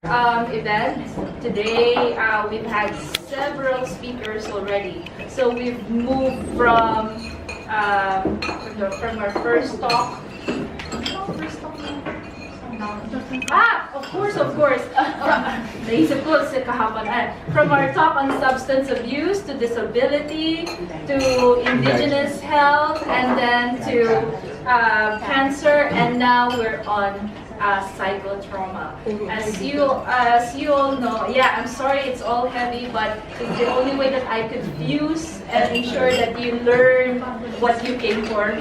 Event. Today, we've had several speakers already. So we've moved from our first talk. Of course. Naisip ko sa kahapon. From our talk on substance abuse to disability to indigenous health and then to cancer, and now we're on psychotrauma. As you all know, yeah, I'm sorry it's all heavy, but it's the only way that I could fuse and ensure that you learn what you came for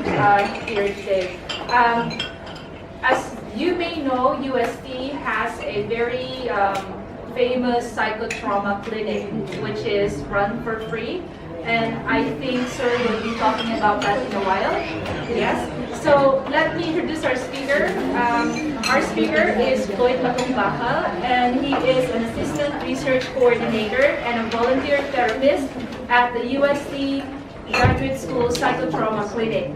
here today. As you may know, UST has a very famous psychotrauma clinic, which is run for free. And I think Sir will be talking about that in a while. Yes. So let me introduce our speaker. Our speaker is Floyd Matumbakal, and he is an assistant research coordinator and a volunteer therapist at the UST Graduate School Psychotrauma Clinic.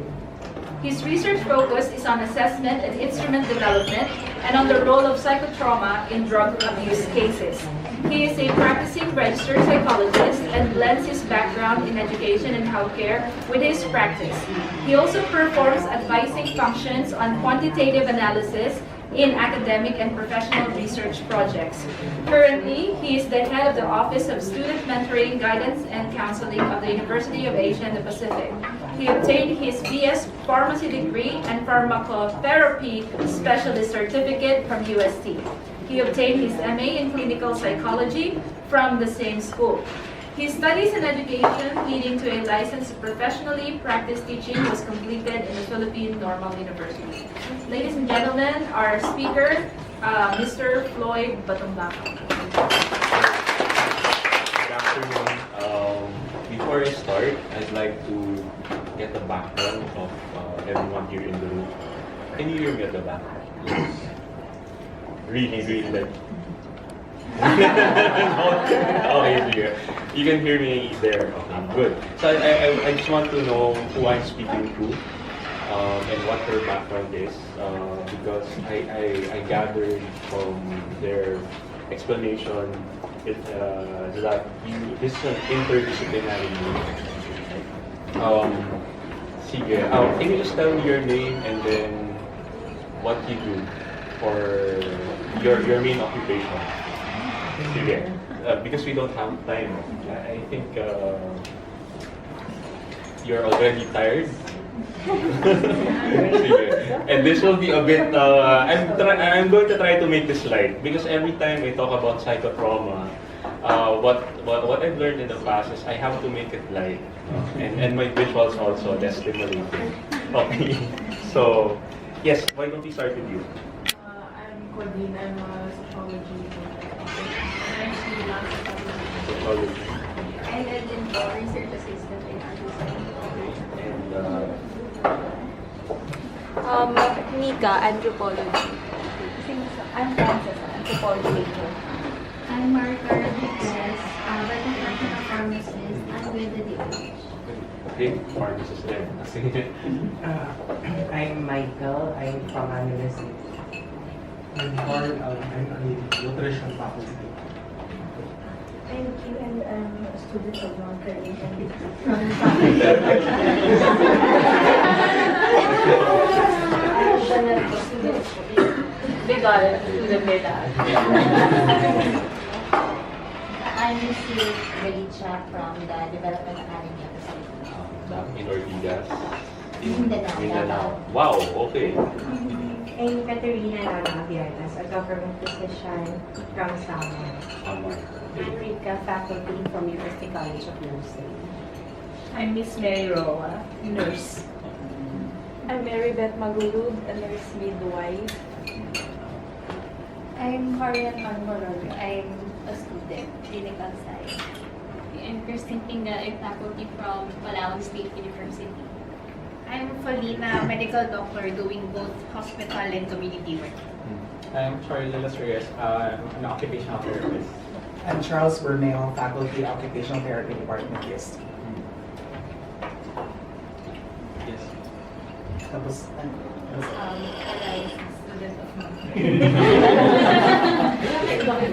His research focus is on assessment and instrument development and on the role of psychotrauma in drug abuse cases. He is a practicing registered psychologist and blends his background in education and healthcare with his practice. He also performs advising functions on quantitative analysis in academic and professional research projects. Currently, he is the head of the Office of Student Mentoring, Guidance, and Counseling of the University of Asia and the Pacific. He obtained his BS Pharmacy degree and Pharmacotherapy Specialist Certificate from UST. He obtained his MA in Clinical Psychology from the same school. His studies in education leading to a license to professionally practice teaching was completed in the Philippine Normal University. Ladies and gentlemen, our speaker, Mr. Floyd Matumbakal. Good afternoon. Before I start, I'd like to get the background of everyone here in the room. Can you hear me at the back? Really like. Okay, you can hear me there. Okay, good. So I just want to know who I'm speaking to and what their background is, because I gathered from their explanation that this is an interdisciplinary unit. Sige, can you just tell me your name and then what you do for your main occupation? Sige. Because we don't have time. I think you're already tired. And this will be a bit. I'm going to try to make this light because every time I talk about psychotrauma, what I've learned in the past is I have to make it light, and my visuals also less stimulating. Okay. So yes, why don't we start with you? I'm Claudine. I'm a psychology. Psychology. I'm Edwin, research assistant in And Nika, anthropology. I'm Frances, anthropology major. I'm Martha Rodriguez, professional pharmacist. I'm with the DOH. okay, pharmacist then. I'm Michael. I'm from University. I'm Carl. I'm a nutrition faculty. I'm Q and I'm a student of non-career They got it. Student data. I'm Ms. Relicha from the Development Academy of the Philippines. In Ortigas. Mindanao. Mindanao. Wow, okay. I'm Katerina Nagabiartas, a government physician from Samar. I'm Rika, faculty from University College of Nursing. I'm Miss Mary Roa, nurse. I'm Mary Beth Magulub, a nurse midwife. I'm Marian Manmorol. I'm a student, clinical science. I'm Christine Pinga, a faculty from Palawan State University. I'm Folina, medical doctor doing both hospital and community work. I'm Charlie Las Reyes, an occupational therapist. I'm Charles Bermeo, faculty occupational therapy department. Yes. Yes. Tapos, Student of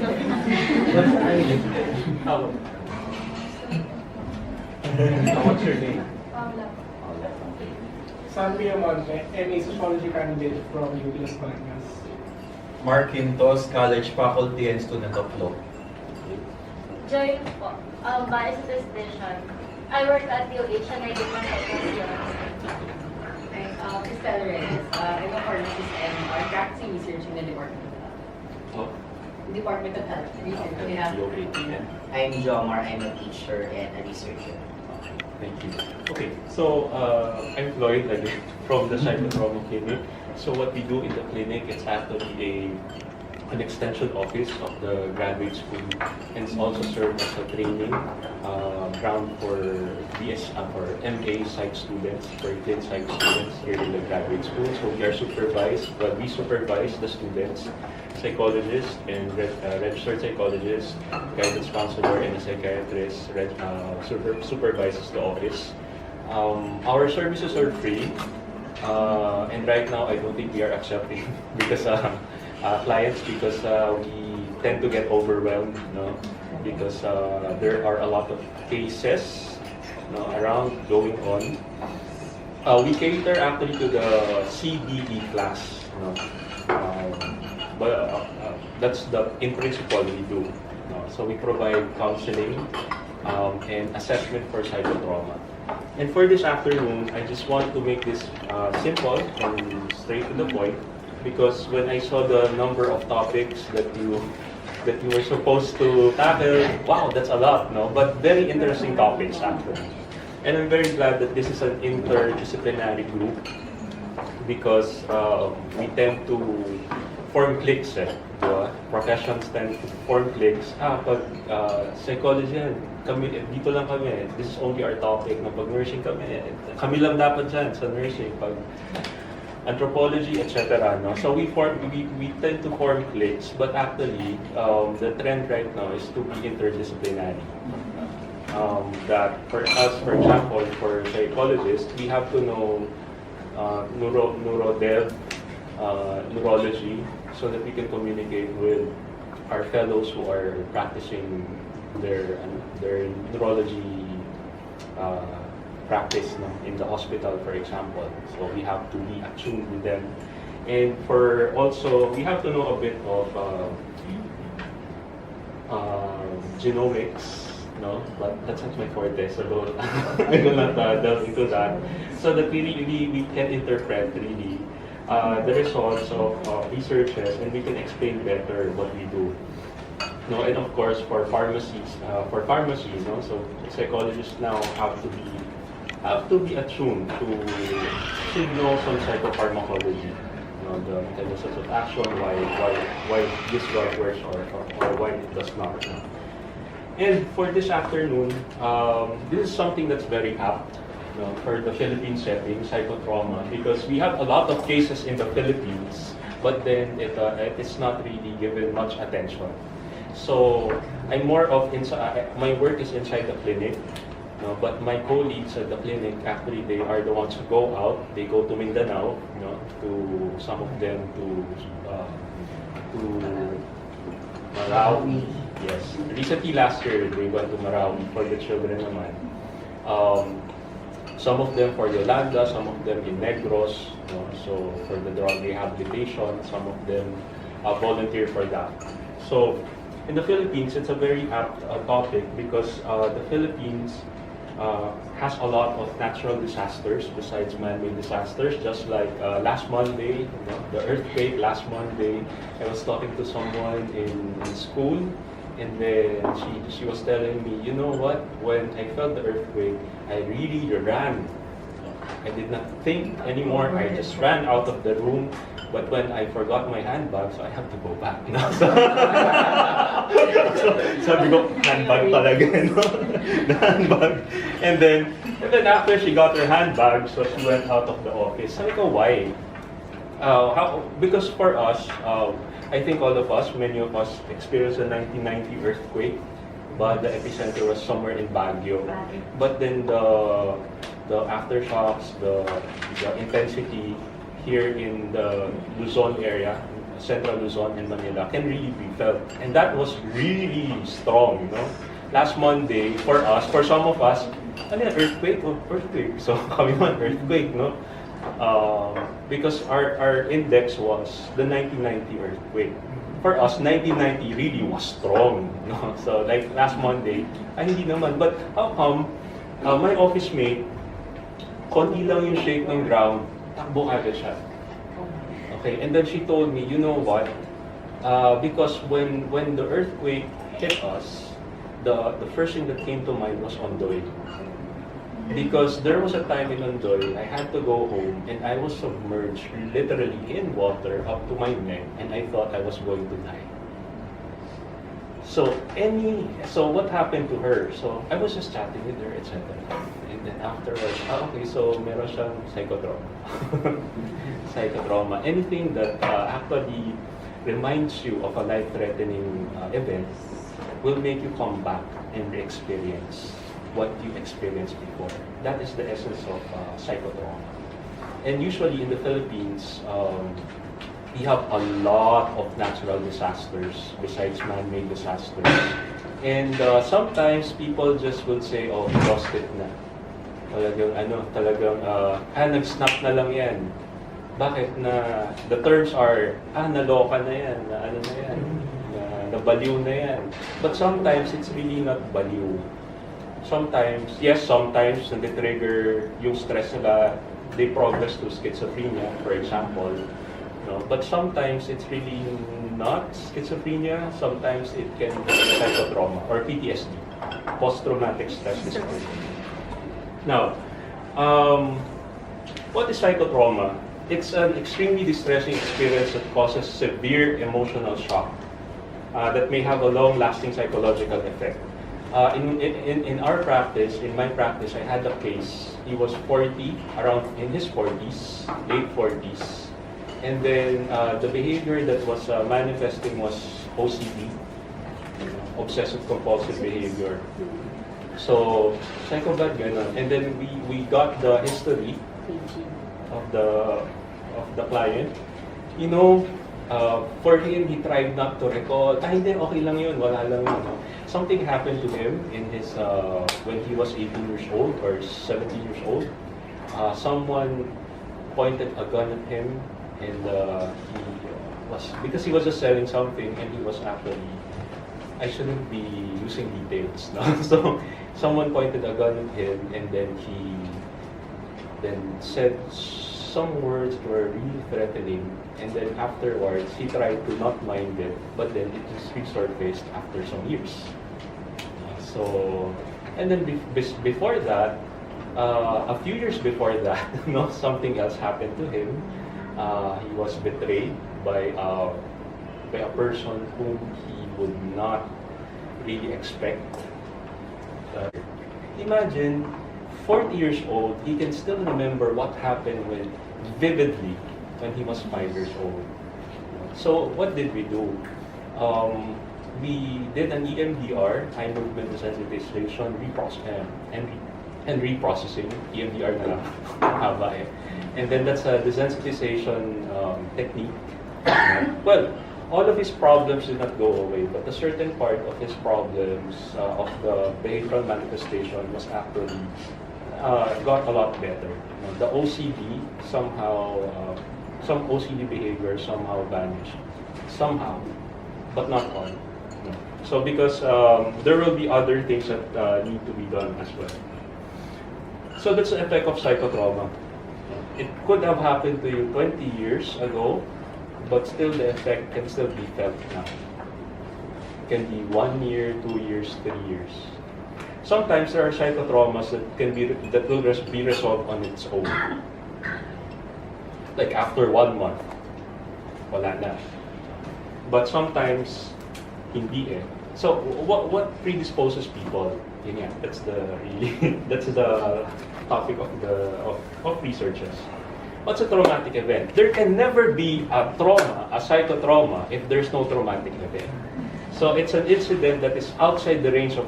What's your name? Paula. Sandria Monte, MA Sociology candidate from UP Las Palmas. Mark Quintos, College Faculty and Student of Law. Joy po. Bias suspicion. I work at DOH and I did my psychotrauma. Estelle Reyes. I'm a pharmacist and I'm practicing research in the Oh, Department of Health Research. Yeah. I'm Jomar. I'm a teacher and a researcher. thank you. Okay, so I'm Lloyd again from the Psychotrauma Clinic. So what we do in the clinic, it's actually an extension office of the graduate school, and it's also served as a training ground for for MA psych students, for clin psych students here in the graduate school. So we are supervised, but we supervise the students, psychologists and registered psychologists, guidance counselor, and a psychiatrist supervises the office. Our services are free, and right now I don't think we are accepting because clients because we tend to get overwhelmed, because there are a lot of cases around going on. We cater actually to the CBE class, but that's the in principle we do. So we provide counseling and assessment for psychotrauma. And for this afternoon, I just want to make this simple and straight to the point, because when I saw the number of topics that you were supposed to tackle, wow, that's a lot, no? But very interesting topics actually. And I'm very glad that this is an interdisciplinary group, because we tend to form cliques, diba? Professions tend to form cliques. Pag psychology yan, kami, dito lang kami, this is only our topic. Pag nursing kami lang dapat dyan sa nursing. Pag anthropology, etc. No? So we tend to form cliques, but actually the trend right now is to be interdisciplinary. That for us, for example, for psychologists, we have to know neurology, so that we can communicate with our fellows who are practicing their neurology practice in the hospital, for example. So we have to be attuned with them, and for also we have to know a bit of genomics, but that's not my forte, so I will not delve into that. So that we can interpret really the results of researches, and we can explain better what we do. And of course for pharmacy, so psychologists now have to be attuned to signals on psychopharmacology, the mechanisms of action, why this drug works or why it does not. And for this afternoon, this is something that's very apt for the Philippine setting, psychotrauma, because we have a lot of cases in the Philippines, but then it's not really given much attention. So I'm more of my work is inside the clinic. But my colleagues at the clinic, actually, they are the ones who go out. They go to Mindanao, to some of them to Marawi. Yes, recently last year they went to Marawi for the children naman. Some of them for Yolanda, some of them in Negros. So for the drug rehabilitation, some of them volunteer for that. So in the Philippines, it's a very apt topic, because the Philippines has a lot of natural disasters besides man-made disasters. Just like last Monday, the earthquake last Monday, I was talking to someone in school, and then she was telling me, you know what, when I felt the earthquake, I really ran. I did not think anymore, I just ran out of the room. But when I forgot my handbag, so I have to go back. So sabi ko, handbag talaga, the handbag. And then after she got her handbag, so she went out of the office. Sabi ko, why? Because for us, I think all of us, many of us experienced the 1990 earthquake, but the epicenter was somewhere in Baguio. But then the aftershocks, the intensity here in the Luzon area, Central Luzon and Manila can really be felt. And that was really strong, you know. Last Monday, for us, for some of us, ano yan, earthquake? Oh, earthquake. So kami man, earthquake, no? Because our index was the 1990 earthquake. For us, 1990 really was strong, no? So like last Monday, ay hindi naman. But how come my office mate, konti lang yung shake ng ground, takbo agad siya. Okay, and then she told me, you know what? Because when the earthquake hit us, the first thing that came to mind was Ondoy. Because there was a time in Ondoy, I had to go home and I was submerged literally in water up to my neck and I thought I was going to die. So what happened to her? So I was just chatting with her, etc. And then afterwards, okay, so meron siyang psychotrauma. Psychotrauma. Anything that actually reminds you of a life-threatening event will make you come back and re-experience what you experienced before. That is the essence of psychotrauma. And usually in the Philippines, we have a lot of natural disasters besides man-made disasters. And sometimes people just would say, oh, lost it na. Talagang nag-snap na lang yan. Bakit na, the terms are, naloka na yan, nabaliw na yan. But sometimes it's really not baliw. Sometimes nag-trigger yung stress nila, they progress to schizophrenia, for example. No? But sometimes it's really not schizophrenia, sometimes it can be psychotrauma or PTSD, post-traumatic stress disorder. Now, what is psychotrauma? It's an extremely distressing experience that causes severe emotional shock that may have a long-lasting psychological effect. In our practice, in my practice, I had a case. He was 40, around in his 40s, late 40s. And then the behavior that was manifesting was OCD, obsessive compulsive behavior. So, psychopath ganun. And then we got the history of the client. You know, for him, he tried not to recall. Hindi, okay lang yun, wala lang yun. Something happened to him in his when he was 18 years old or 17 years old. Someone pointed a gun at him, and because he was just selling something, and he was actually, I shouldn't be using details now. So someone pointed a gun at him, and then he said some words that were really threatening, and then afterwards he tried to not mind it, but then it just resurfaced after some years. So, and then before that, a few years before that, something else happened to him. He was betrayed by a person whom he would not really expect. Imagine, 40 years old, he can still remember what happened vividly when he was 5 years old. So what did we do? We did an EMDR, eye movement desensitization, and reprocessing. EMDR na lang, haba eh. And then that's a desensitization technique. Well, all of his problems did not go away, but a certain part of his problems, of the behavioral manifestation, was actually got a lot better. The OCD somehow, some OCD behavior somehow vanished, somehow, but not all. So because there will be other things that need to be done as well. So that's the effect of psychotrauma. It could have happened to you 20 years ago, but still the effect can still be felt now. It can be 1 year, 2 years, 3 years. Sometimes there are psychotraumas that will be resolved on its own. Like after 1 month, wala na. But sometimes hindi eh. So what predisposes people? Yun yan, that's the topic of researchers. What's a traumatic event? There can never be a trauma, a psychotrauma, if there's no traumatic event. So it's an incident that is outside the range of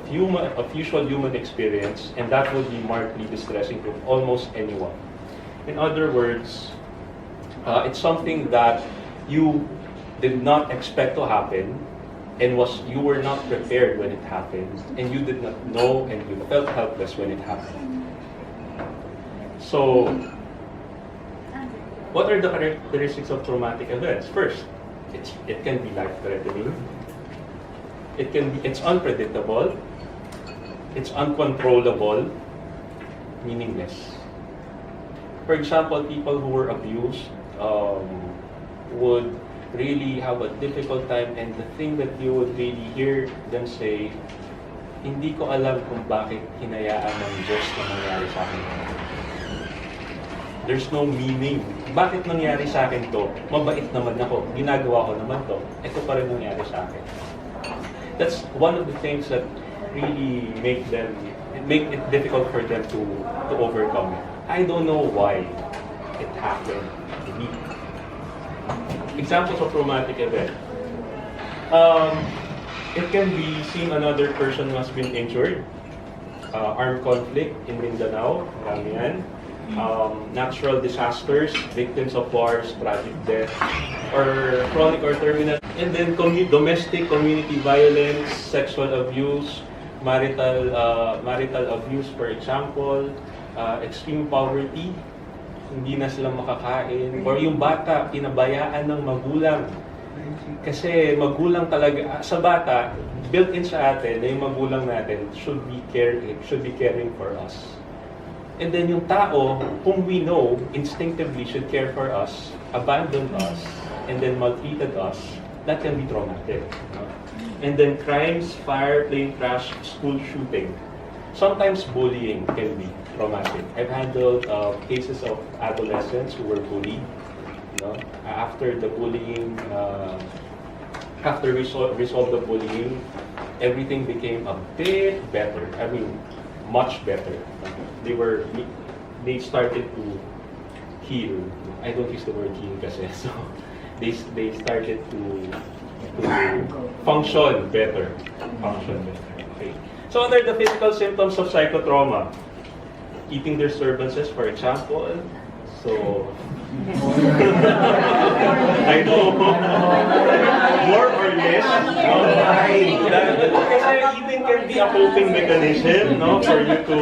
usual human experience, and that would be markedly distressing to almost anyone. In other words, it's something that you did not expect to happen, and you were not prepared when it happened, and you did not know, and you felt helpless when it happened. So, what are the characteristics of traumatic events? First, it can be life-threatening. It's unpredictable. It's uncontrollable, meaningless. For example, people who were abused would really have a difficult time, and the thing that you would really hear them say, hindi ko alam kung bakit hinayaan ng Diyos na nangyari sa akin. There's no meaning. Bakit nangyari sa akin to? Mabait naman ako. Ginagawa ko naman to. Ito pa rin nangyari sa akin. That's one of the things that really make it difficult for them to overcome it. I don't know why it happened to me. Examples of traumatic event. It can be seeing another person who has been injured. Armed conflict in Mindanao, marami yan. Natural disasters, victims of wars, tragic death, or chronic or terminal. And then domestic community violence, sexual abuse, marital abuse, for example, extreme poverty, hindi na sila makakain, or yung bata pinabayaan ng magulang. Kasi magulang talaga sa bata, built-in sa atin na yung magulang natin should be caring for us. And then yung tao, whom we know instinctively should care for us, abandoned us, and then maltreated us, that can be traumatic. And then crimes, fire, plane crash, school shooting. Sometimes bullying can be traumatic. I've handled cases of adolescents who were bullied. After the bullying, after we resolved the bullying, everything became a bit better. I mean, much better. They started to heal. I don't use the word heal kasi. So they started to function better. Okay. So what are the physical symptoms of psychotrauma? Eating disturbances, for example. So I know more or less. Kasi eating can be a coping mechanism, for you to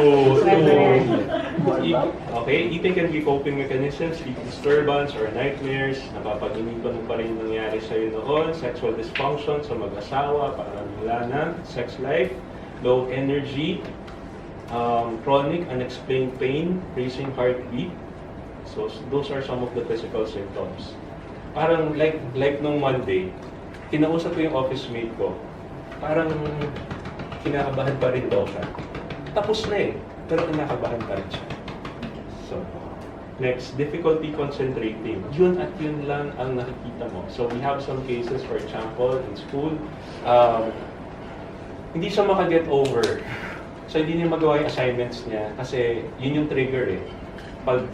okay, eating can be coping mechanisms, sleep disturbance or nightmares, napapaginipan mo pa rin yung nangyari sa'yo noon, sexual dysfunction sa mag-asawa, parang wala na, sex life, low energy, chronic unexplained pain, racing heartbeat. So those are some of the physical symptoms. Parang like nung Monday, kinausap ko yung office mate ko, parang kinakabahan pa rin daw siya. Tapos na pero kinakabahan pa rin siya. So, next, difficulty concentrating. Yun at yun lang ang nakikita mo. So we have some cases, for example, in school, hindi siya makaget over. So hindi niya magawa yung assignments niya kasi yun yung trigger Pag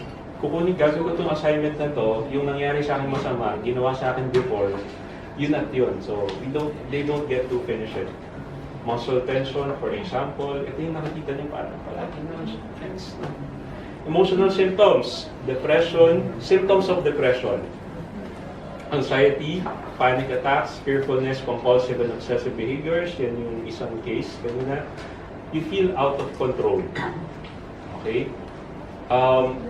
gagawin ko itong assignment na to, yung nangyari sa akin masama, ginawa sa akin before, yun at yun. So they don't get to finish it. Muscle tension, for example, ito yung nakikita niyo parang palagi na siya tense. Emotional symptoms, depression, symptoms of depression, anxiety, panic attacks, fearfulness, compulsive and obsessive behaviors, yan yung isang case kanina. You feel out of control. Okay?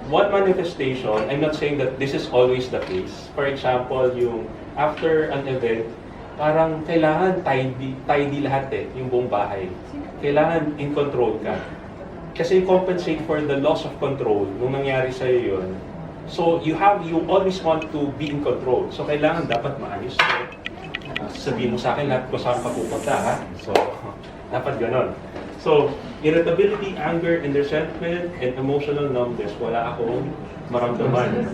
One manifestation, I'm not saying that this is always the case. For example, yung after an event, parang kailangan tidy lahat yung buong bahay. Kailangan in control ka. Kasi compensate for the loss of control nung nangyari sa'yo yun. So you always want to be in control. So kailangan dapat maayos ko. Sabihin mo sa akin lahat kung saan ka pupunta, ha? So dapat ganon. So irritability, anger, and resentment, and emotional numbness. Wala akong maramdaman.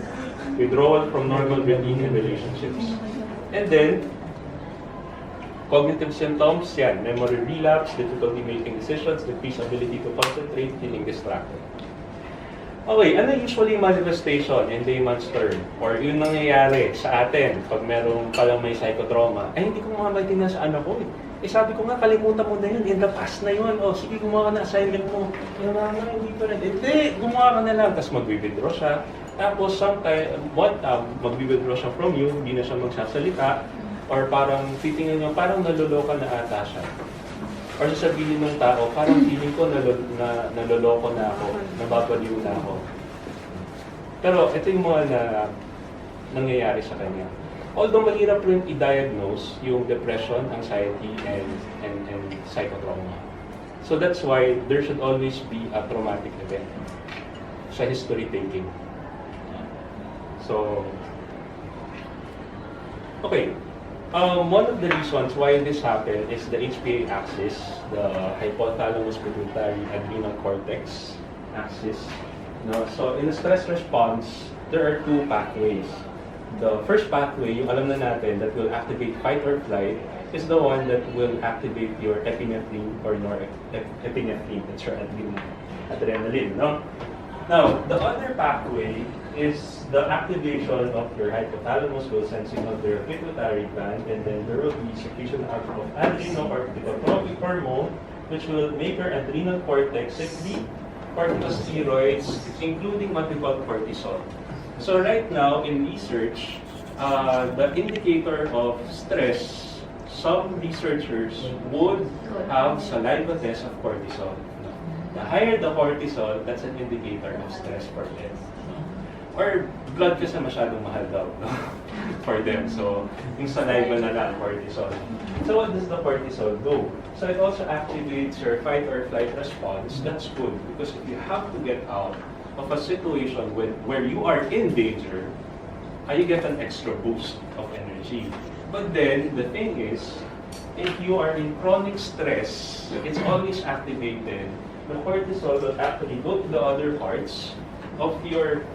Withdrawal from normal routine and relationships. And then, cognitive symptoms, yan, memory relapse, difficulty making decisions, decreased ability to concentrate, feeling distracted. Okay, ano usually manifestation in layman's term? Or yung nangyayari sa atin pag meron palang may psychotrauma? Ay, hindi ko mamaintindihan sa anak ko sabi ko nga, kalimutan mo na yun, in the past na yun. O, sige, gumawa ka na assignment mo. Yung mga hindi pa rin. Hindi, gumawa ka na lang. Tapos mag-withdraw siya. Tapos, one time, mag-withdraw siya from you, hindi na siya magsasalita. Or parang titingnan nyo, parang naloloka na ata siya. Or sasabihin ng tao, parang feeling ko naloloko na ako, nababaliw na ako. Pero ito yung mga nangyayari sa kanya. Although mahirap rin i-diagnose yung depression, anxiety, and psychotrauma. So that's why there should always be a traumatic event sa history taking. So, okay. One of the reasons why this happened is the HPA axis, the hypothalamus pituitary adrenal cortex axis. No? So in the stress response, there are two pathways. The first pathway, yung alam na natin, that will activate fight or flight, is the one that will activate your epinephrine or norepinephrine. That's your adrenaline. No? Now, the other pathway is the activation of your hypothalamus will send signal to your pituitary gland, and then there will be secretion of adrenocorticotropic hormone, which will make your adrenal cortex secrete corticosteroids, including what we call cortisol. So right now, in research, the indicator of stress, some researchers would have saliva test of cortisol. The higher the cortisol, that's an indicator of stress for them. Or blood kasi masyadong mahal daw, no? For them. So, yung saliva na lang, cortisol. So what does the cortisol do? So it also activates your fight or flight response. That's good because if you have to get out of a situation where you are in danger, you get an extra boost of energy. But then, the thing is, if you are in chronic stress, it's always activated. The cortisol will actually go to the other parts of your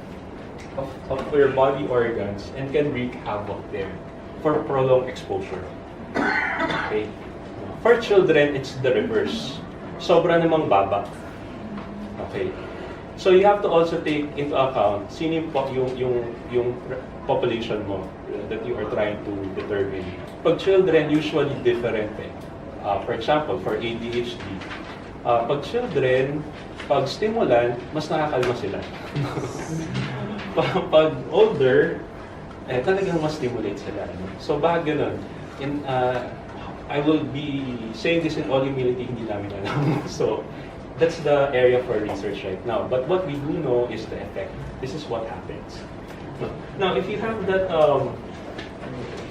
body organs and can wreak havoc there for prolonged exposure. Okay. For children, it's the reverse. Sobra namang baba. Okay. So you have to also take into account sino yung population mo that you are trying to determine. Pag children, usually different. For example, for ADHD, pag children, pag stimulant, mas nakakalma sila. Pag older, talagang mas stimulate sila. So bakit ganun? I will be saying this in all humility, hindi namin alam. So that's the area for research right now. But what we do know is the effect. This is what happens. Now, if you have that,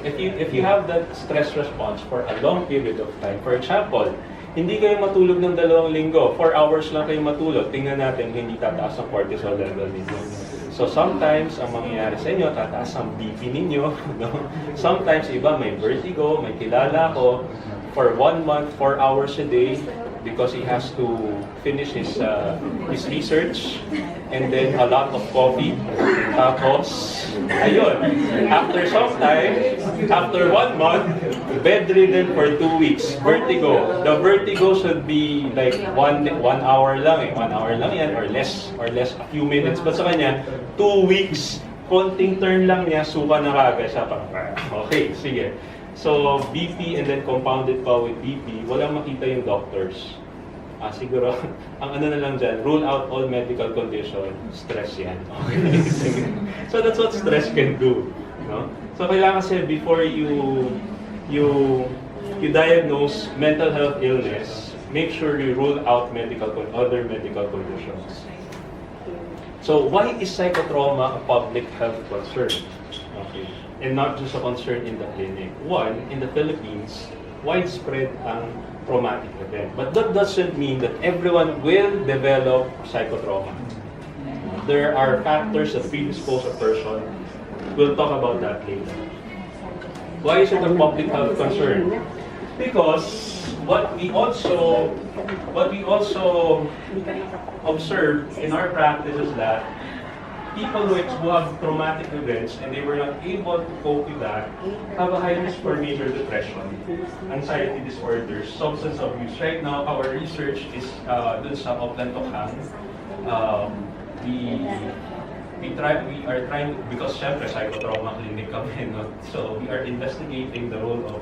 if you have that stress response for a long period of time, for example, hindi kayo matulog ng 2 linggo, 4 hours lang kayo matulog, tingnan natin, hindi tataas ang cortisol level ninyo. So sometimes, ang mangyayari sa inyo, tataas ang BP ninyo. No? Sometimes, iba may vertigo, may kilala ko, for 1 month, 4 hours a day, because he has to finish his research, and then a lot of coffee. Tapos, ayun, after some time, after 1 month, bedridden for 2 weeks, vertigo. The vertigo should be like 1 hour lang 1 hour lang yan, or less, a few minutes. But sa kanya, 2 weeks, konting turn lang niya, suka na kagad siya. Okay, sige. So, BP and then compounded pa with BP, walang makita yung doctors. Siguro, ang ano na lang dyan, rule out all medical condition, stress yan. Okay. So that's what stress can do. No? So kailangan kasi before you diagnose mental health illness, make sure you rule out other medical conditions. So why is psychotrauma a public health concern? Okay. And not just a concern in the clinic. One, in the Philippines, widespread ang traumatic event. But that doesn't mean that everyone will develop psychotrauma. There are factors that predispose a person. We'll talk about that later. Why is it a public health concern? Because what we also observe in our practice is that people who have traumatic events and they were not able to cope with that have a high risk for major depression, anxiety disorders, substance abuse. Right now, our research is dun sa Oplan Tokhang. We are trying, because syempre psychotrauma clinic kami, no? So we are investigating the role of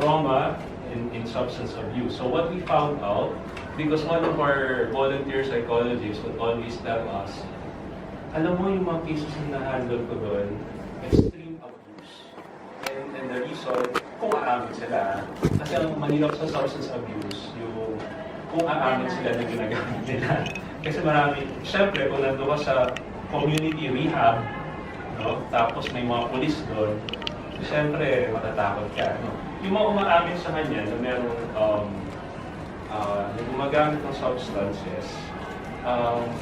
trauma in substance abuse. So what we found out, because one of our volunteer psychologists would always tell us, alam mo yung mga cases na na-handle ko doon, extreme abuse. And the reason kung aamin sila. Kasi ang mahirap sa substance abuse, yung kung aamin sila na ginagamit nila. Kasi marami, syempre kung nandun ka sa community rehab, no? Tapos may mga pulis doon, syempre matatakot ka. No? Yung mga umaamin sa kanya na merong na gumagamit ng substances,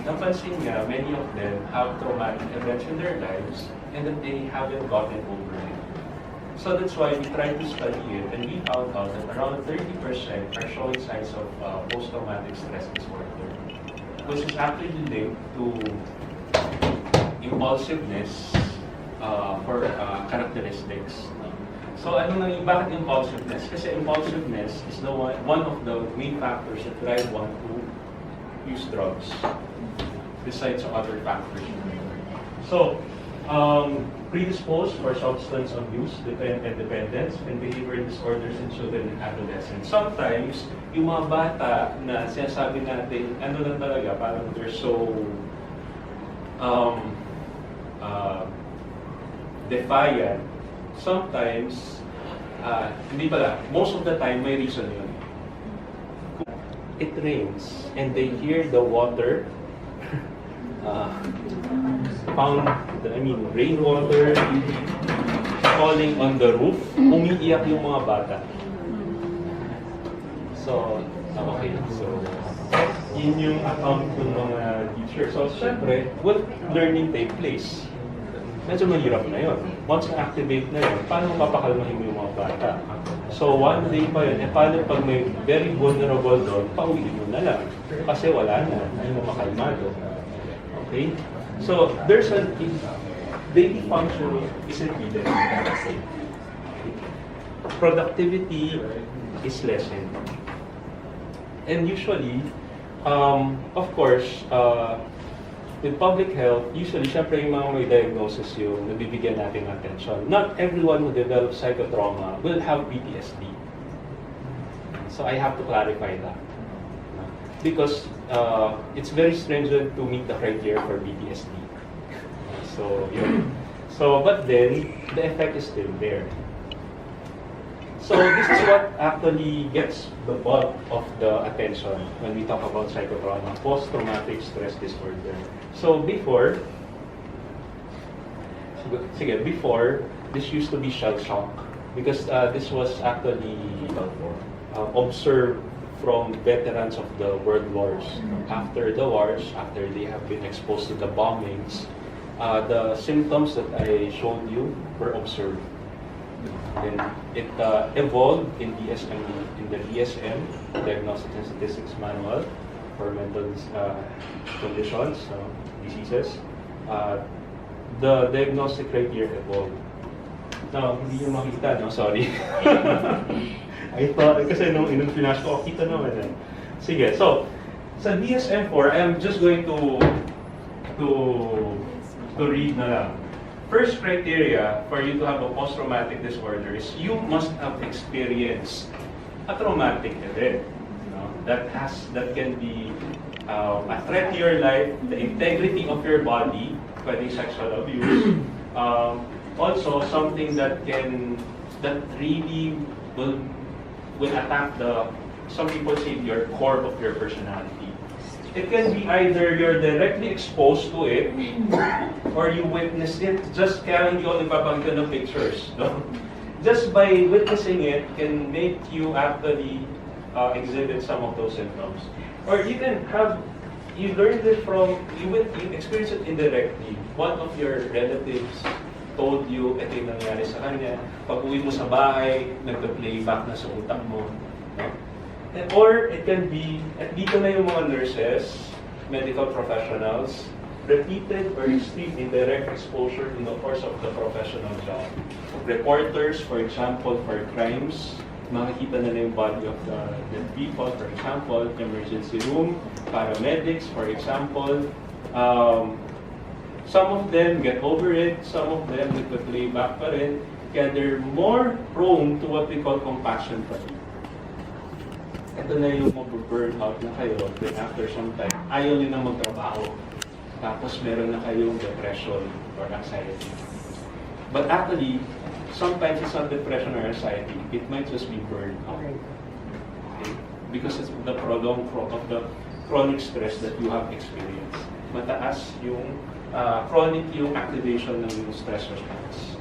napansin niya, many of them have traumatic events in their lives and that they haven't gotten over it. So that's why we tried to study it, and we found out that around 30% are showing signs of post-traumatic stress disorder, which is actually linked to impulsiveness for characteristics. So ano nang bakit impulsiveness? Kasi impulsiveness is one of the main factors that drive one to use drugs, besides some other factors. So, predisposed for substance abuse, and dependence, and behavioral disorders in children and adolescents. Sometimes, yung mga bata na sinasabi natin, ano lang talaga, parang they're so defiant. Sometimes, hindi pala, most of the time, may reason yun. It rains, and they hear the water, rainwater falling on the roof, umiiyak yung mga bata. So, okay. So, yun yung account ng mga teacher. So, syempre, will learning take place? Medyo mahirap na yun. Once na-activate na yun, paano mapakalmahin mo yung mga bata? So, one day pa yun, paano pag may very vulnerable doon, pauwiin mo na lang. Kasi wala na, hindi mo makalmado. Okay? So, there's a daily functioning is impeded. Productivity is lessened. And usually, of course, with public health, usually, syempre yung mga may diagnosis yung nabibigyan natin ng attention. Not everyone who develops psychotrauma will have PTSD. So I have to clarify that. Because it's very stringent to meet the criteria for PTSD. So, yun. So, but then, the effect is still there. So, this is what actually gets the bulk of the attention when we talk about psychotrauma, post-traumatic stress disorder. So, before, this used to be shell shock because this was actually observed from veterans of the world wars. After the wars, after they have been exposed to the bombings, the symptoms that I showed you were observed. And it evolved in DSM, in the DSM, Diagnostic and Statistics Manual for mental conditions, diseases. The diagnostic criteria evolved. Now, hindi nyo makita, no? Sorry. I thought, kasi nung flash ko, kita naman eh. Sige, so, sa DSM-4, I am just going to read na lang. First criteria for you to have a post-traumatic disorder is you must have experienced a traumatic event. That can be a threat to your life, the integrity of your body, pwedeng sexual abuse. Also, something that really will attack some people say, your core of your personality. It can be either you're directly exposed to it or you witness it just kaya hindi ko nagpapakita ng pictures. No? Just by witnessing it can make you actually exhibit some of those symptoms. Or you learned it from, you experience it indirectly. One of your relatives told you, ito yung nangyari sa kanya. Pag uwi mo sa bahay, nagpa-playback na sa utak mo. No? Or it can be, at dito na yung mga nurses, medical professionals, repeated or extreme indirect exposure in the course of the professional job. Reporters, for example, for crimes, makikita na yung body of the dead people, for example, emergency room, paramedics, for example. Some of them get over it, some of them play back pa rin, kaya they're more prone to what we call compassion fatigue. Ito na yung mag-burn out na kayo, then after some time, ayaw nyo na magtrabaho. Tapos meron na kayong depression or anxiety. But actually, sometimes it's not depression or anxiety. It might just be burnout. Okay? Because it's the prolonged of the chronic stress that you have experienced. Mataas yung chronic yung activation ng yung stress response.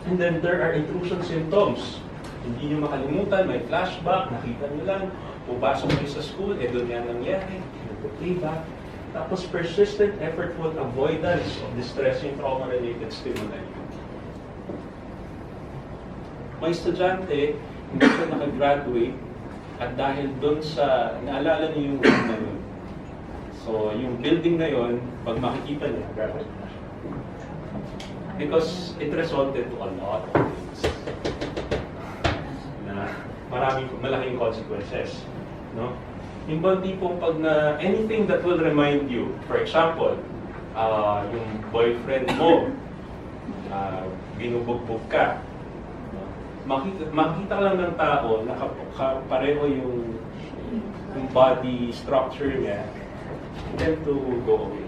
And then there are intrusion symptoms. Hindi nyo makalimutan, may flashback, nakita nyo lang, pupasok kayo sa school, doon yan nangyari, playback. Tapos persistent, effortful avoidance of distressing trauma-related stimuli. May estudyante, hindi siya nakagraduate, at dahil doon sa, naalala niyo yung building na yun. So, yung building na yun, pag makikita niya, graduate na siya. Because it resulted to a lot of things. Na malaking consequences. No? Yung bang tipong pag na anything that will remind you, for example, yung boyfriend mo, binubugbog ka, makita lang ng tao na pareho yung body structure niya, tend to go away.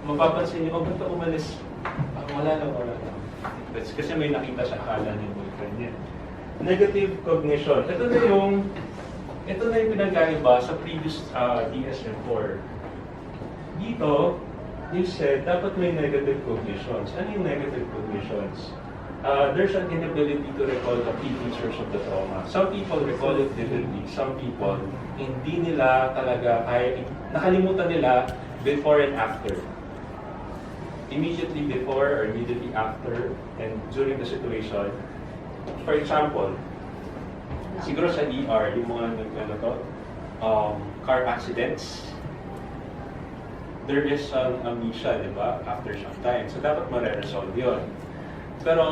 Mapapansin niyo, ba't ka umalis? Wala lang. That's kasi may nakita sa akala ng boyfriend niya. Negative cognition. Ito na yung pinagkaiba sa previous DSM-4. Dito, you said, dapat may negative cognitions. Ano yung negative cognitions? There's an inability to recall the key features of the trauma. Some people recall it vividly. Some people, hindi nila talaga nakalimutan nila before and after. Immediately before or immediately after and during the situation. For example, siguro sa ER, yung mga car accidents, there is some amnesia, di ba? After some time. So dapat mare-resolve yun. Pero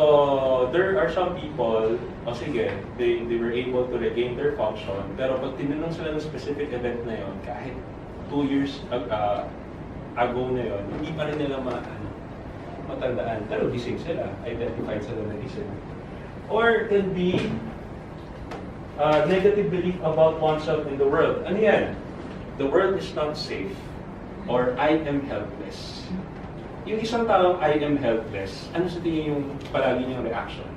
there are some people, sige, they were able to regain their function, pero pag tinanong sila ng specific event na yon, kahit 2 years ago na yon, hindi pa rin nila matandaan. Pero gising sila, identified sila na gising. Or it can be negative belief about oneself in the world. Ano yan? The world is not safe, or I am helpless. Yung isang taong I am helpless, ano sa tingin yung palagi niyang reaction?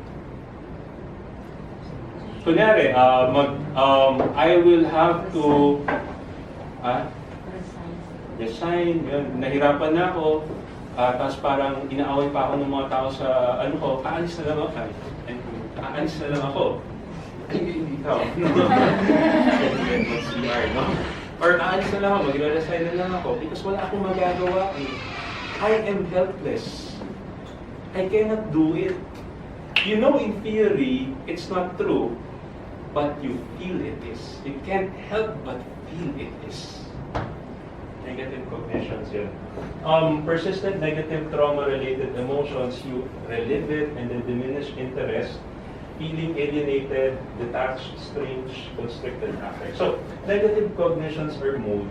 Kunyari, I will have to resign, nahirapan na ako, tapos parang inaaway pa ako ng mga tao sa aalis na lang ako. Aalis na lang ako. Hindi ikaw. Or aalis na lang ako, mag-resign na lang ako because wala akong magagawa eh. I am helpless. I cannot do it. You know, in theory, it's not true, but you feel it is. You can't help but feel it is. Negative cognitions yun. Persistent negative trauma-related emotions, you relive it and then diminish interest, feeling alienated, detached, strange, constricted affect. So, negative cognitions or mood,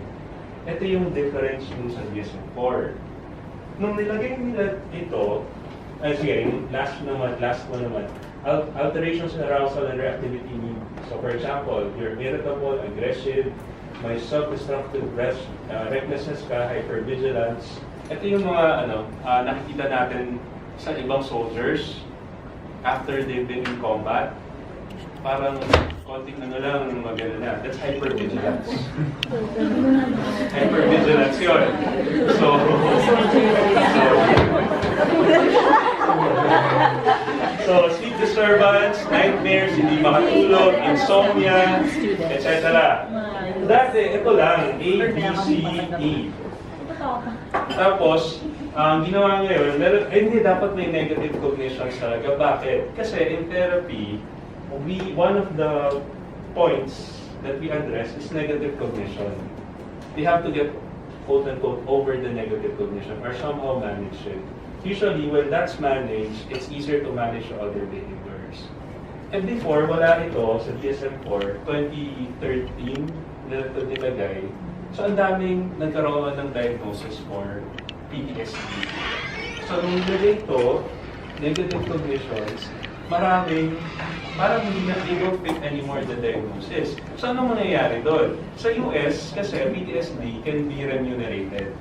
ito yung difference dun sa DSM-4. Nung nilagay nila ito, sige, last one naman, alterations in arousal and reactivity need. So for example, you're irritable, aggressive, may self-destructive recklessness ka, hypervigilance. Ito yung mga nakikita natin sa ibang soldiers after they've been in combat. Parang konting lang magana na. That's hypervigilance. Hypervigilance yun. So sleep disturbance, nightmares, hindi makatulog, insomnia, etc. Dati, ito lang, A, B, C, E. Tapos, ang ginawa ngayon, hindi dapat may negative cognitions talaga. Bakit? Kasi in therapy, one of the points that we address is negative cognition. They have to get quote-unquote over the negative cognition or somehow manage it. Usually, when that's managed, it's easier to manage other behaviors. And before, wala ito sa DSM-4, 2013, nilagay. So, ang daming nagkaroon ng diagnosis for PTSD. So, nung nilagay ito, negative cognitions, parang hindi na they don't fit anymore the diagnosis. So, ano mangyayari doon? Sa US, kasi PTSD can be remunerated.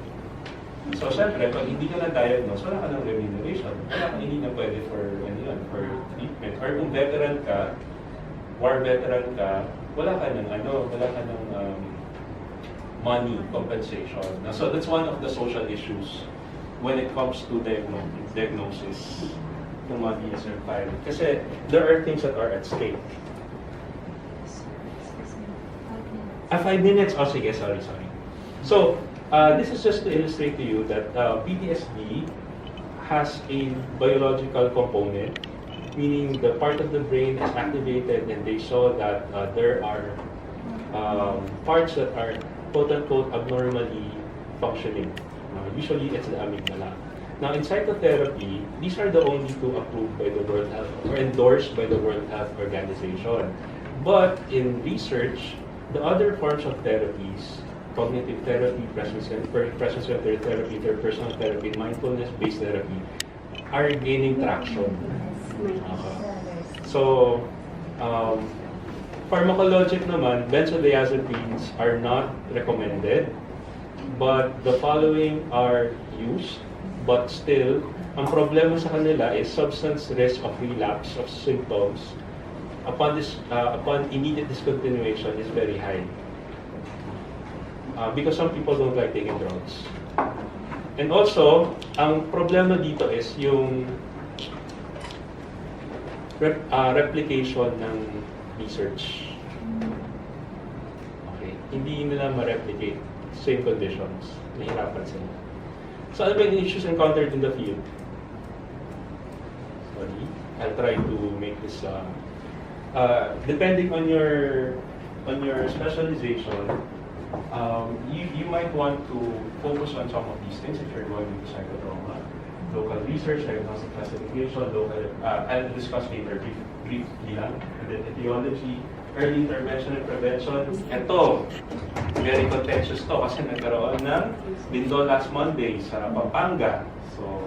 So, syempre, pag hindi ka na-diagnose, wala ka ng remuneration. Hindi na pwede for for treatment. Or kung veteran ka, war veteran ka, wala ka ng money compensation. So that's one of the social issues when it comes to diagnosis ng mga DSM file. Kasi there are things that are at stake. 5 minutes? Oh, sige, sorry. So, this is just to illustrate to you that PTSD has a biological component, meaning the part of the brain is activated and they saw that there are parts that are quote-unquote abnormally functioning. Usually, it's the amygdala. Now, in psychotherapy, these are the only two approved by the World Health or endorsed by the World Health Organization. But in research, the other forms of therapies, cognitive therapy, presence-centered therapy, interpersonal therapy, mindfulness-based therapy, are gaining traction. So, pharmacologic naman, benzodiazepines are not recommended, but the following are used, but still, ang problema sa kanila is substance risk of relapse of symptoms upon immediate discontinuation is very high. Because some people don't like taking drugs. And also, ang problema dito is yung replication ng research. Okay, hindi nila ma-replicate same conditions. Nahirapan sila. So, ano ba yung issues encountered in the field? Sorry, I'll try to make this depending on your specialization, you might want to focus on some of these things if you're going into psychotrauma. Local research, diagnostic classification, I'll discuss later briefly lang. And then etiology, early intervention and prevention. Ito, very contentious to kasi nagkaroon ng bindo last Monday sa Pampanga. So,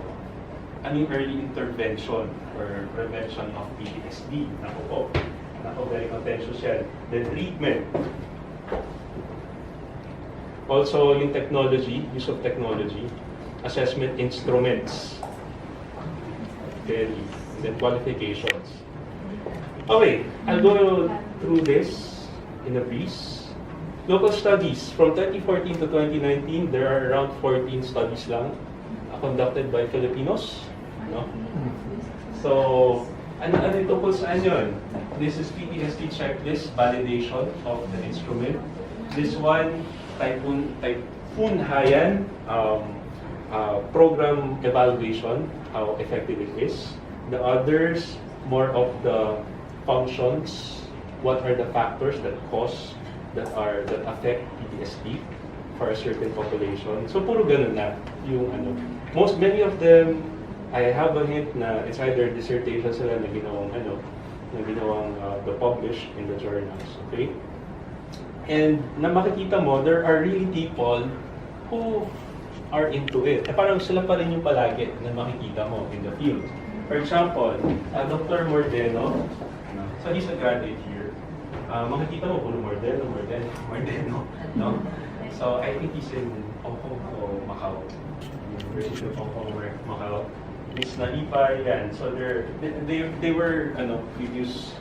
ano yung early intervention or prevention of PTSD? Naku, very contentious yan. Then treatment. Also, yung technology, use of technology, assessment instruments, theory, and then qualifications. Okay, I'll go through this in a breeze. Local studies. From 2014 to 2019, there are around 14 studies lang conducted by Filipinos. No? So, ano tungkol saan yun? This is PTSD checklist, validation of the instrument. This one, Typhoon Haiyan, program evaluation, how effective it is. The others, more of the functions, what are the factors that affect PTSD for a certain population. So puro ganun na yung ano. Many of them, I have a hint na it's either dissertation sila na ginawang published in the journals, okay? And na makikita mo, there are really people who are into it. Parang sila pa rin yung palagi na makikita mo in the field. For example, Dr. Mordeno, so he's a graduate here. Makikita mo, puro Mordeno, no? So I think he's in Hong Kong o Macau. University of Hong Kong or Macau. Miss Nalipay, yan. So they were previous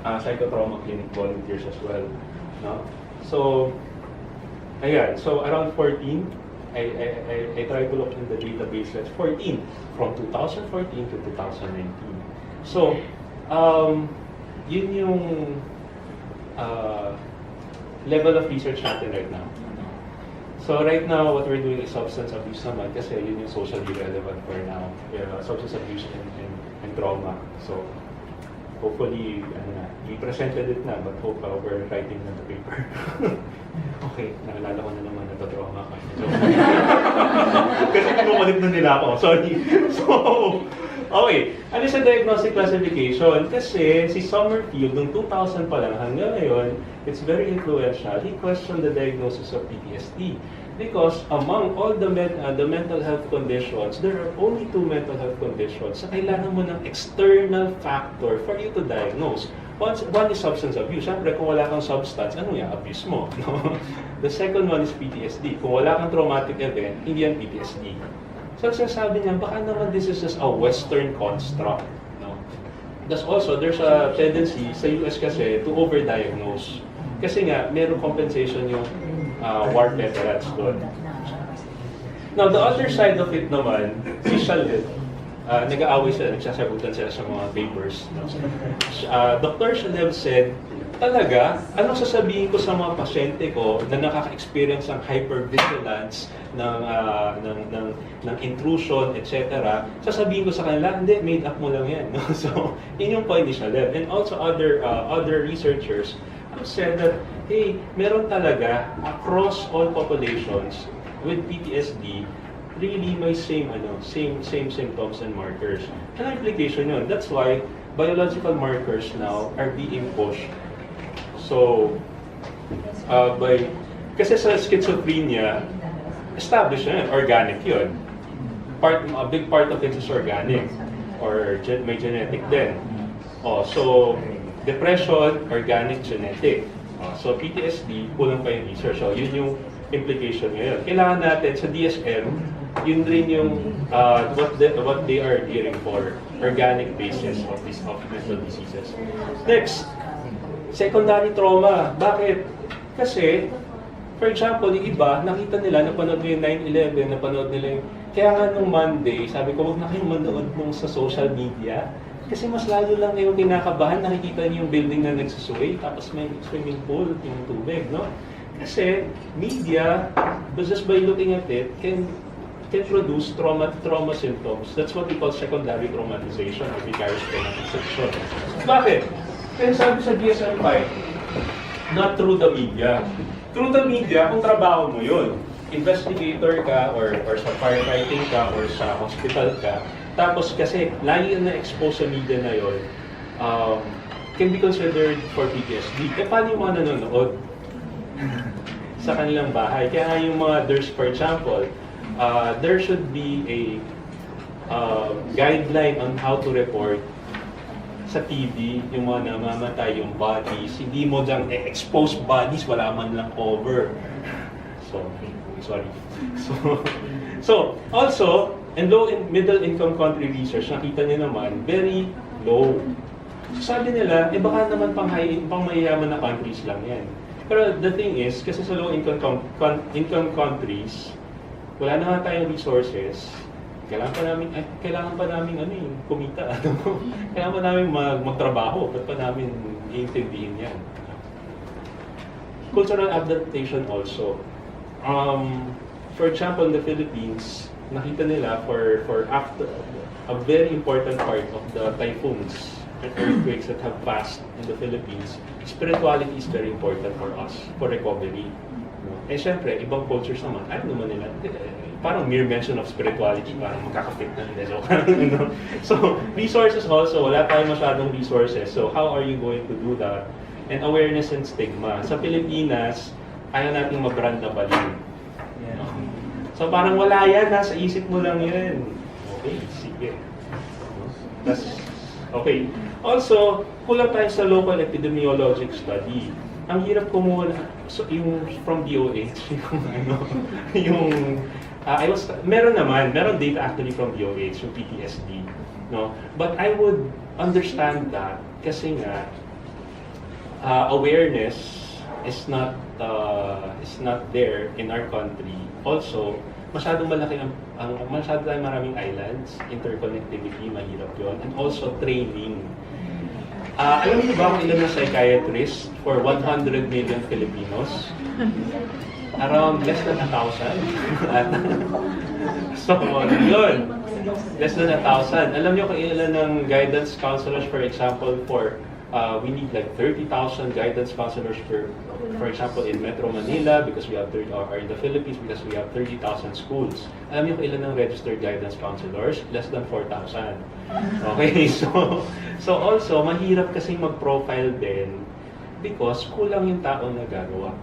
psychotrauma clinic volunteers as well. No? So, ayan. So around 14, I tried to look in the database. That's 14 from 2014 to 2019. So, yun yung level of research natin right now. So right now, what we're doing is substance abuse naman kasi yun yung socially relevant for now. Substance abuse and trauma. So hopefully, we presented it na, but hope we're writing na the paper. Okay, naalala ko na naman na trauma ka. Kasi kinukulit na nila ako. Sorry. So, okay. Ano sa diagnostic classification? Kasi si Summerfield, noong 2000 pa lang hanggang ngayon, it's very influential. He questioned the diagnosis of PTSD. Because among all the mental health conditions, there are only 2 mental health conditions na kailangan mo ng external factor for you to diagnose. One is substance abuse. Siyempre, kung wala kang substance, ano yung abuse mo? No? The second one is PTSD. Kung wala kang traumatic event, hindi yan PTSD. So, sabi niya, baka naman this is just a Western construct. No? there's a tendency sa US kasi to overdiagnose. Kasi nga, meron compensation yung war veterans doon. Now, the other side of it naman, social health. Nag-aaway sila, nagsasagutan sila sa mga papers. No? Dr. Shalev said, talaga, anong sasabihin ko sa mga pasyente ko na nakaka-experience ng hypervigilance, ng intrusion, etc. Sasabihin ko sa kanila, hindi, made up mo lang yan. No? So, yun yung point ni Shalev. And also other researchers have said that, hey, meron talaga across all populations with PTSD, really may same symptoms and markers. Ano implication yun? That's why biological markers now are being pushed. So, kasi sa schizophrenia, established na yun, organic yun. A big part of it is organic, or may genetic din. So, depression, organic, genetic. So, PTSD, kulang pa yung research. So, yun yung implication ngayon. Kailangan natin sa DSM, yun rin yung what they are gearing for, organic basis of mental diseases. Next, secondary trauma. Bakit? Kasi, for example, yung iba, nakita nila, napanood nila yung 9/11, napanood nila yung... Kaya nga nung Monday, sabi ko, huwag na kayong manood nung sa social media. Kasi mas lalo lang yung kinakabahan, nakikita niyo yung building na nagsusway, tapos may swimming pool, yung tubig, no? Kasi media, just by looking at it, can produce trauma symptoms. That's what we call secondary traumatization or vicarious traumatization. Bakit? Kaya sabi sa DSM-5, not through the media. Through the media, kung trabaho mo yun, investigator ka or sa firefighting ka or sa hospital ka, tapos kasi lagi na-expose sa media na yun, can be considered for PTSD. Paano yung mga nanonood sa kanilang bahay? Kaya nga yung mga, for example, there should be a guideline on how to report sa TV, yung mga namamatay, yung bodies. Hindi mo dyan expose bodies, wala man lang cover. So, sorry. So also, and low and middle income country research, nakita niyo naman, very low. So, sabi nila, baka naman pang mayayaman na countries lang yan. Pero the thing is, kasi sa low income countries, wala na nga tayong resources, kailangan pa namin kumita. Kailangan pa namin magtrabaho, ba't pa namin iintindihin yan? Cultural adaptation also. For example, in the Philippines, nakita nila for after a very important part of the typhoons and earthquakes that have passed in the Philippines, spirituality is very important for us, for recovery. Eh syempre, ibang cultures naman, naman nila, parang mere mention of spirituality, parang magkakapit na nila. So, resources also, wala tayong masyadong resources. So, how are you going to do that? And awareness and stigma. Sa Pilipinas, ayaw nating mabrand na baliw. So, parang wala yan, nasa isip mo lang yan. Okay, sige. Okay. Also, kulang tayo sa local epidemiologic study. Ang hirap kumuha yung from DOH, meron data actually from DOH, yung PTSD, no? But I would understand that kasi nga awareness is not there in our country. Also, masyadong malaki masyado tayong maraming islands, interconnectivity, mahirap yun, and also training. Alam niyo ba kung ilan na psychiatrists for 100 million Filipinos? Around less than 1,000. So, yun. Less than 1,000. Alam niyo kung ilan ng guidance counselors, for example, we need like 30,000 guidance counselors for example, in Metro Manila, because we have or in the Philippines, because we have 30,000 schools. Alam niyo kung ilan ng registered guidance counselors? Less than 4,000. Okay, so also, mahirap kasi mag-profile din because kulang yung taong nagagawa.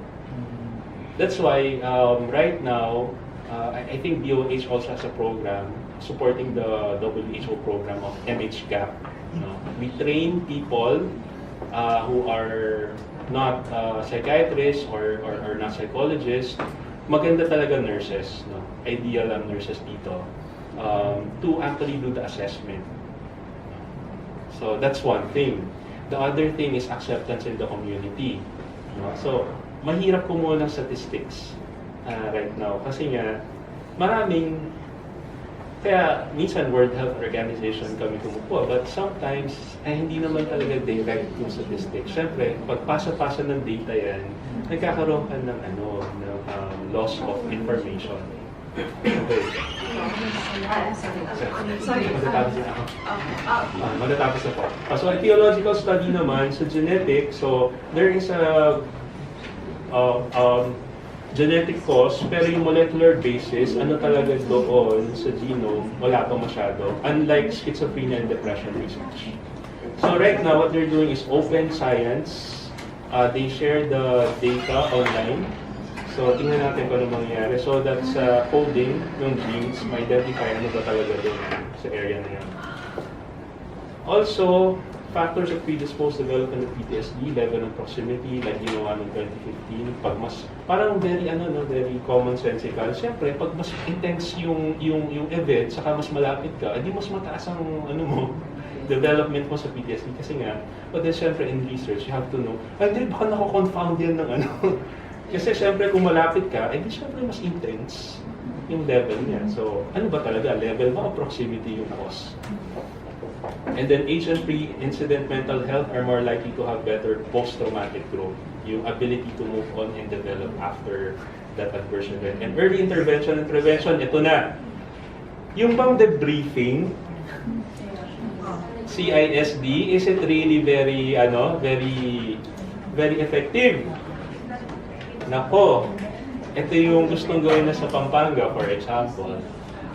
That's why, right now, I think DOH also has a program supporting the WHO program of MHGAP. We train people who are not psychiatrists or not psychologists. Maganda talaga nurses, no? Ideal ang nurses dito to actually do the assessment. So that's one thing. The other thing is acceptance in the community. So, mahirap kumuha ng statistics right now. Kasi nga, kaya minsan World Health Organization kami kumukuha, but sometimes, hindi naman talaga direct yung statistics. Siyempre, pag pasa-pasa ng data yan, nagkakaroon ka ng, loss of information. Okay. Sorry. Matatapos na ako. Matatapos na po. So, theological study naman, sa genetics, so there is a genetic cause, pero yung molecular basis, ano talaga doon sa genome, wala pa masyado. Unlike schizophrenia and depression research. So right now, what they're doing is open science. They share the data online. So, tingnan natin kung ano mangyayari. So, that's coding ng genes, ma-identify ano ba talaga doon sa area na yan. Also, factors of predisposed development of PTSD, level of proximity, like ginawa ng 2015. Pag mas, parang very commonsensical. Siyempre, pag mas intense yung event, saka mas malapit ka, edi mas mataas ang development mo sa PTSD. Kasi nga, but then siyempre in research, you have to know, hindi, baka nako-confound yan ng Kasi siyempre kung malapit ka, di siyempre mas intense yung level niya. So, ano ba talaga? Level ba o proximity yung cause? And then age and pre-incident mental health are more likely to have better post-traumatic growth. Yung ability to move on and develop after that adverse event. And early intervention and prevention, ito na. Yung bang debriefing, CISD, is it really very effective? Nako, ito yung gustong gawin na sa Pampanga, for example,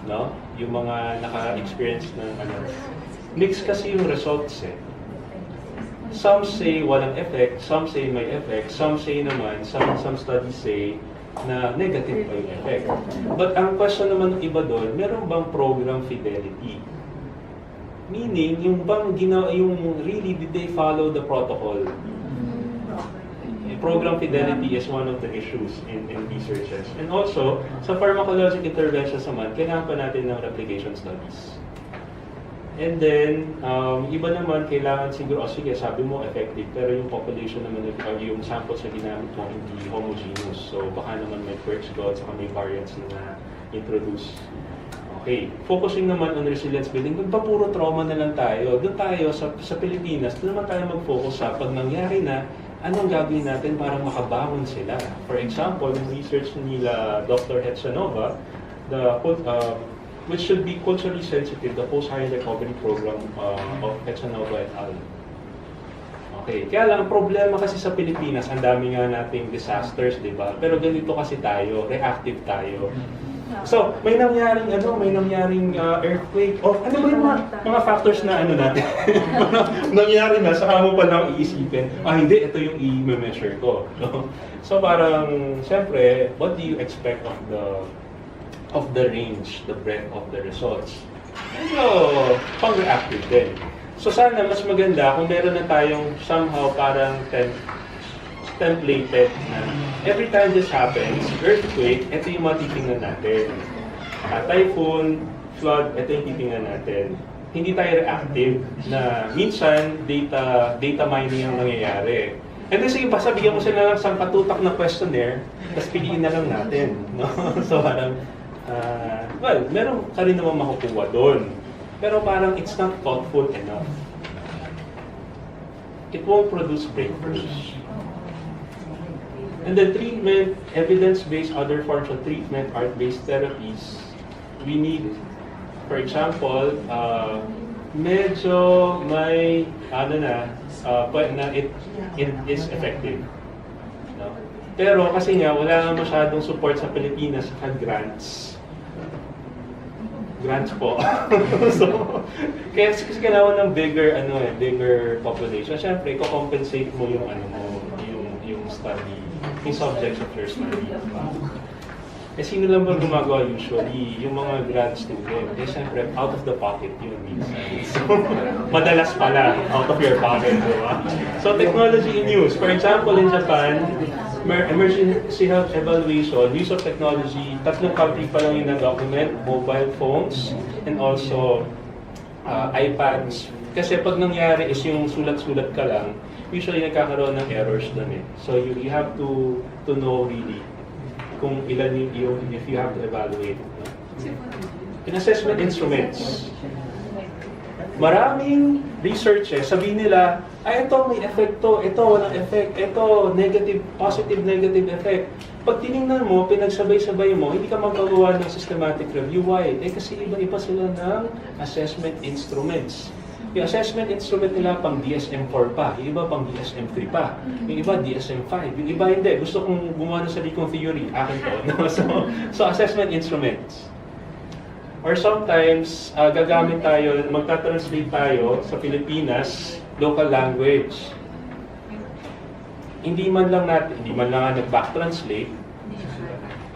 no? Yung mga naka-experience ng mix kasi yung results eh. Some say walang effect, some say may effect, some say naman, some studies say na negative pa yung effect. But ang question naman ng iba doon, meron bang program fidelity? Meaning, yung really, did they follow the protocol? Program fidelity is one of the issues in researches. And also, sa pharmacologic interventions naman, kailangan pa natin ng replication studies. And then, iba naman, kailangan siguro, sige, sabi mo effective, pero yung population naman, yung samples na ginamit mo, hindi homogeneous. So, baka naman may quirks doon, saka may variants na introduce. Okay, focusing naman on resilience building, puro trauma na lang tayo. Doon tayo, sa Pilipinas, doon naman tayo mag-focus sa pag nangyari na, anong gagawin natin para makabangon sila? For example, yung research nila Dr. Hetsanova, which should be culturally sensitive, the post-higher recovery program of Hetsanova et al. Okay, kaya lang, problema kasi sa Pilipinas, ang dami nga nating disasters, di ba? Pero ganito kasi tayo, reactive tayo. So, may nangyaring earthquake. Oh, ano ba yung mga factors na natin? Nangyari na, saka mo pa lang iisipin, hindi, ito yung i-measure ko. No? So, parang, siyempre, what do you expect of the range, the breadth of the results? So, pang-reactive din. So, sana mas maganda kung meron na tayong somehow parang templated na every time this happens, earthquake, ito yung matitingnan natin. Typhoon, flood, ito yung titingnan natin. Hindi tayo reactive na minsan data mining ang nangyayari. And then sige, pasabihan mo sila ng isang katutak na questionnaire, tapos piliin na lang natin. No? So parang, meron ka rin naman makukuha doon. Pero parang it's not thoughtful enough. It won't produce breakthroughs. And then treatment, evidence-based other forms of treatment, art-based therapies, we need, for example, medyo may, it is effective. No? Pero kasi nga, wala nga masyadong support sa Pilipinas sa grants. Grants po. So, kaya kasi kailangan ng bigger population. Siyempre, i-compensate mo yung yung study, yung subjects of your study. Sino lang ba gumagawa usually? Yung mga grad student. Siyempre, out of the pocket yun minsan. So, madalas pala, out of your pocket, diba? So, technology in use. For example, in Japan, emergency health evaluation, use of technology, 3 country pa lang yung nag-document, mobile phones, and also iPads Kasi pag nangyari is yung sulat-sulat ka lang, usually nagkakaroon ng errors doon eh. So you have to know really kung ilan yung if you have to evaluate. No? In assessment instruments, maraming researches, sabihin nila, ay ito may effect to, ito walang effect, ito negative, positive, negative effect. Pag tinignan mo, pinagsabay-sabay mo, hindi ka magagawa ng systematic review. Why? Kasi iba-iba sila ng assessment instruments. Yung assessment instrument nila pang DSM-4 pa, yung iba pang DSM-3 pa, yung iba DSM-5, yung iba hindi. Gusto kong gumawa ng sarili kong theory, akin to. No? So assessment instruments. Or sometimes, gagamit tayo, magta-translate tayo sa Pilipinas, local language. Hindi man lang nag-back translate,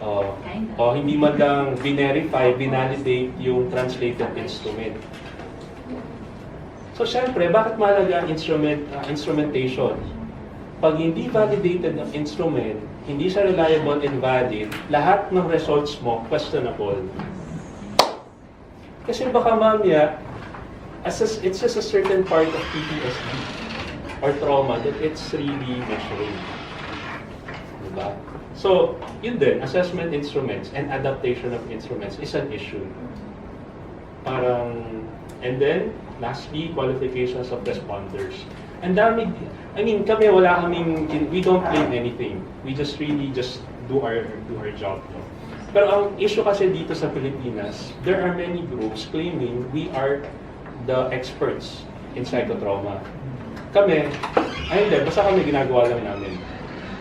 o hindi man lang verify, validate yung translated instrument. So, syempre, bakit mahalaga ang instrumentation? Pag hindi validated ang instrument, hindi siya reliable and valid, lahat ng results mo questionable. Kasi baka mamaya, it's just a certain part of PTSD or trauma that it's really measuring. Diba? So, yun din, assessment instruments and adaptation of instruments is an issue. And then, lastly, qualifications of responders. And kami wala kaming, we don't claim anything. We just really do our job. No? Pero ang issue kasi dito sa Pilipinas, there are many groups claiming we are the experts in psychotrauma. Kami, hindi, basta kami ginagawa lang namin.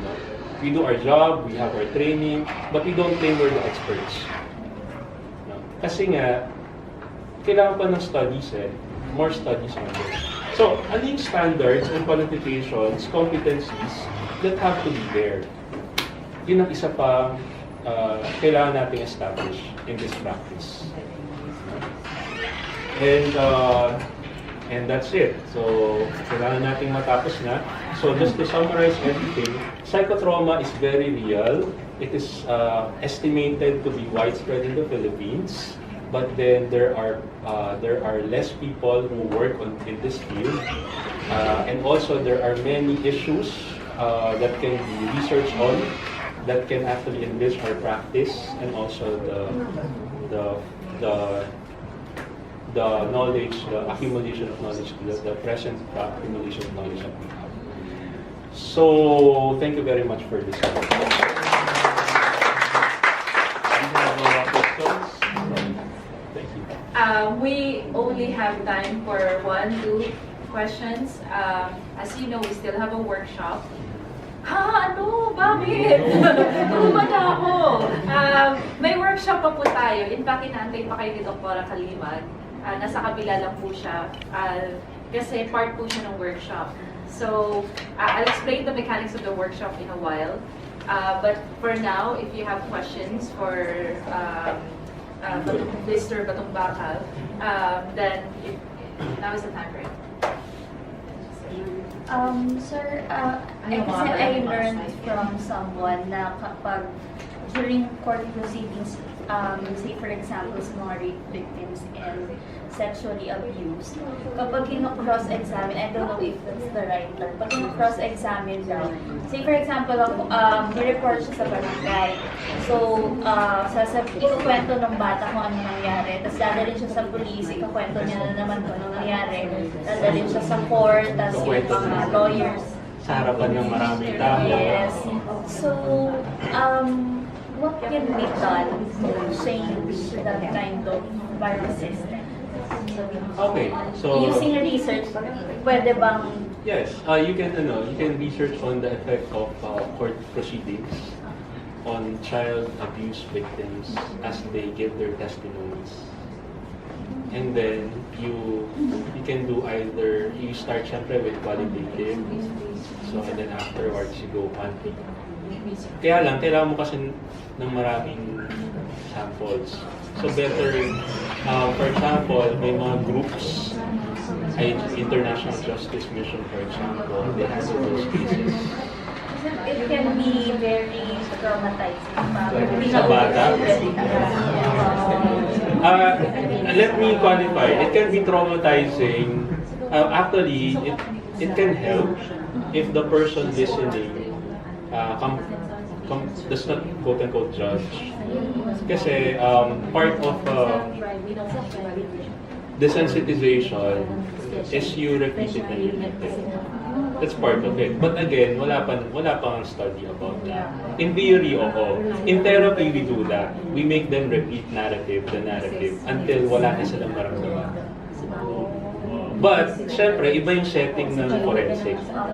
No? We do our job, we have our training, but we don't claim we're the experts. No? Kasi nga, kailangan pa ng studies more studies on this. So, ano yung standards and qualifications, competencies that have to be there? Yun ang isa pa kailangan nating establish in this practice. And that's it. So, kailangan nating matapos na. So, just to summarize everything, psychotrauma is very real. It is estimated to be widespread in the Philippines. But then there are less people who work in this field, and also there are many issues that can be researched on, that can actually enrich our practice, and also the knowledge, the accumulation of knowledge, the present accumulation of knowledge that we have. So thank you very much for this. We only have time for 1-2 questions. As you know, we still have a workshop. Ano? Bakit? Tulungan na ako. May workshop pa po tayo. In fact, inaantay pa kayo ni Dr. Kalimag. Nasa kabila lang po siya. Kasi part po siya ng workshop. So, I'll explain the mechanics of the workshop in a while. But for now, if you have questions for Mr. Batong Bakal, then now is the time for it. Sir, I learned from someone na kapag during court proceedings, say for example, sa mga rape victims and sexually abused, kapag cross-examine, I don't know if that's the right term, pag cross-examine daw, say for example, i-report siya sa barangay. So, ikukwento ng bata kung ano nangyari, tapos dadalhin siya sa police, ikukwento niya na naman kung ano nangyari, dadalhin siya sa court, tapos yung mga lawyers. Sa harapan ng maraming tao. Yes. So, what can be done to change that kind of violence system? Okay, so using research, pwede bang? Yes, you can research on the effect of court proceedings on child abuse victims as they give their testimonies. And then you can do either you start syempre with qualitative, so and then afterwards you go quantitative. Kaya lang kailangan mo kasi ng maraming samples. So better, for example, may mga groups, International Justice Mission, for example, they handle those cases. It can be very traumatizing. Sa bata? Let me qualify. It can be traumatizing Actually, it can help if the person listening does not quote-unquote judge. Kasi part of desensitization is you repeat it and repeat it. That's part of it. But again, wala pang study about that. In theory, oo. In therapy, we do that. We make them repeat the narrative, until wala na silang maramdaman. But, syempre, iba yung setting ng forensic.